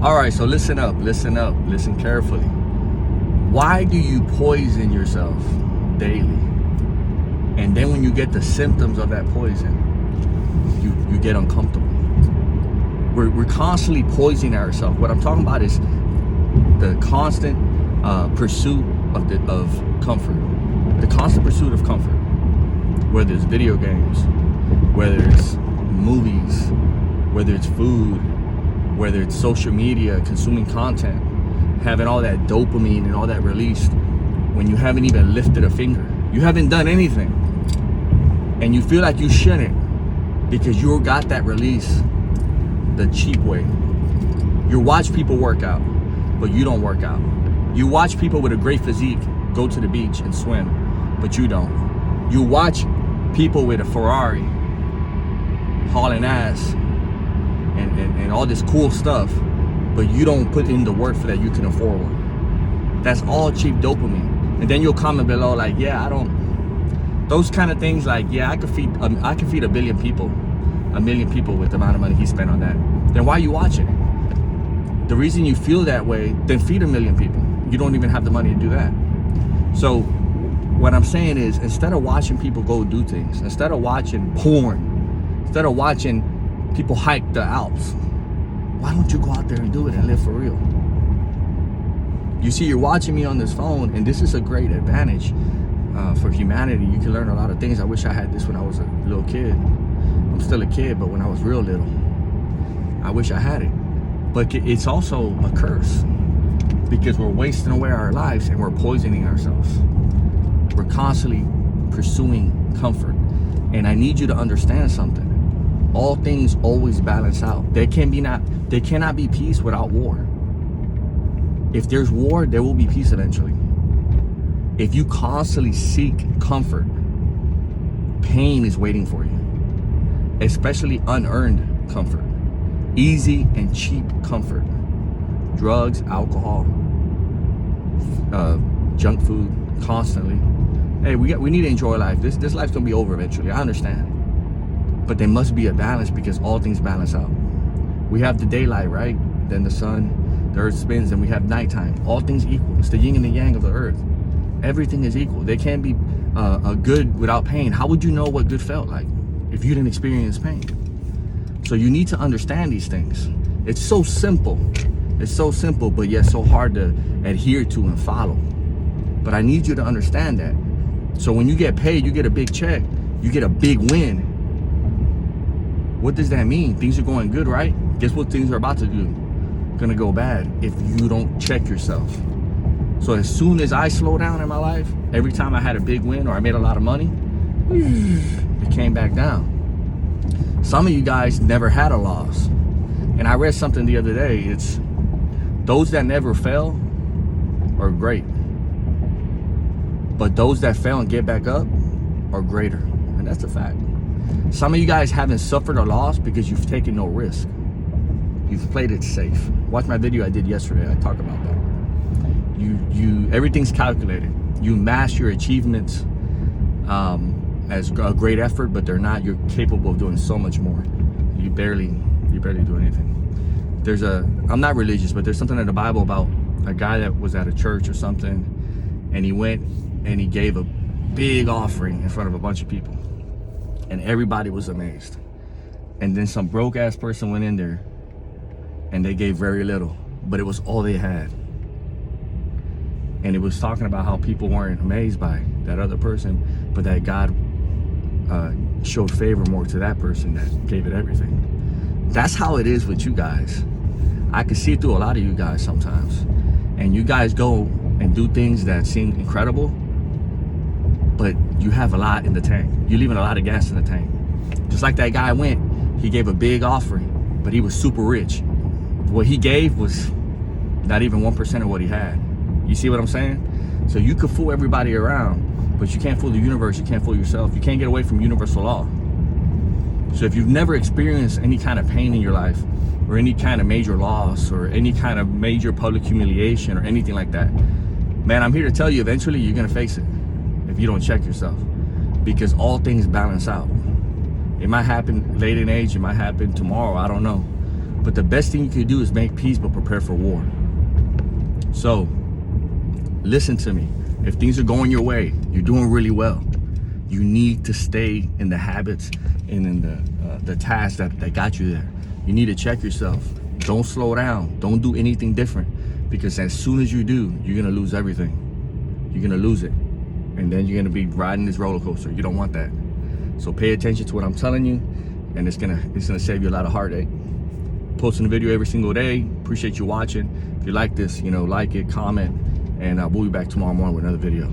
All right, so listen up, listen carefully. Why do you poison yourself daily? And then when you get the symptoms of that poison, you get uncomfortable. We're constantly poisoning ourselves. What I'm talking about is the constant pursuit of comfort. The constant pursuit of comfort. Whether it's video games, whether it's movies, whether it's food, whether it's social media, consuming content, having all that dopamine and all that released when you haven't even lifted a finger. You haven't done anything. And you feel like you shouldn't because you got that release the cheap way. You watch people work out, but you don't work out. You watch people with a great physique go to the beach and swim, but you don't. You watch people with a Ferrari hauling ass and all this cool stuff, but you don't put in the work for that. You can afford one. That's all cheap dopamine. And then you'll comment below like, yeah, I don't. Those kind of things like, yeah, I could feed a million people with the amount of money he spent on that. Then why are you watching it? The reason you feel that way, then feed 1 million people. You don't even have the money to do that. So what I'm saying is, instead of watching people go do things, instead of watching porn, instead of watching people hike the Alps, why don't you go out there and do it and live for real? You see, you're watching me on this phone, and this is a great advantage for humanity. You can learn a lot of things. I wish I had this when I was a little kid. I'm still a kid, but when I was real little, I wish I had it. But it's also a curse because we're wasting away our lives and we're poisoning ourselves. We're constantly pursuing comfort. And I need you to understand something. All things always balance out. There cannot be peace without war. If there's war, there will be peace eventually. If you constantly seek comfort, pain is waiting for you, especially unearned comfort, easy and cheap comfort, drugs, alcohol, junk food, constantly. Hey, we need to enjoy life. This life's gonna be over eventually. I understand. But there must be a balance because all things balance out. We have the daylight, right? Then the sun, the earth spins, and we have nighttime. All things equal. It's the yin and the yang of the earth. Everything is equal. There can't be a good without pain. How would you know what good felt like if you didn't experience pain? So you need to understand these things. It's so simple. It's so simple, but yet so hard to adhere to and follow. But I need you to understand that. So when you get paid, you get a big check, you get a big win. What does that mean? Things are going good, right? Guess what things are about to do? Gonna go bad if you don't check yourself. So as soon as I slow down in my life, every time I had a big win or I made a lot of money, it came back down. Some of you guys never had a loss. And I read something the other day. It's those that never fail are great. But those that fail and get back up are greater. And that's a fact. Some of you guys haven't suffered a loss because you've taken no risk. You've played it safe. Watch my video I did yesterday. I talk about that. Everything's calculated. You mask your achievements as a great effort, but they're not. You're capable of doing so much more. You barely do anything. I'm not religious, but there's something in the Bible about a guy that was at a church or something, and he went and he gave a big offering in front of a bunch of people, and everybody was amazed. And then some broke ass person went in there and they gave very little, but it was all they had. And it was talking about how people weren't amazed by that other person, but that God showed favor more to that person that gave it everything. That's how it is with you guys. I can see through a lot of you guys sometimes. And you guys go and do things that seem incredible, but you have a lot in the tank. You're leaving a lot of gas in the tank. Just like that guy went, he gave a big offering, but he was super rich. What he gave was not even 1% of what he had. You see what I'm saying? So you could fool everybody around, but you can't fool the universe, you can't fool yourself. You can't get away from universal law. So if you've never experienced any kind of pain in your life, or any kind of major loss, or any kind of major public humiliation, or anything like that, man, I'm here to tell you, eventually you're gonna face it if you don't check yourself, because all things balance out. It might happen late in age, it might happen tomorrow, I don't know. But the best thing you can do is make peace, but prepare for war. So listen to me. If things are going your way, you're doing really well, you need to stay in the habits and in the tasks that got you there. You need to check yourself. Don't slow down. Don't do anything different, because as soon as you do, you're gonna lose everything. You're gonna lose it, and then you're gonna be riding this roller coaster. You don't want that. So pay attention to what I'm telling you, and it's gonna save you a lot of heartache. Posting a video every single day. Appreciate you watching. If you like this, like it, comment, and we'll be back tomorrow morning with another video.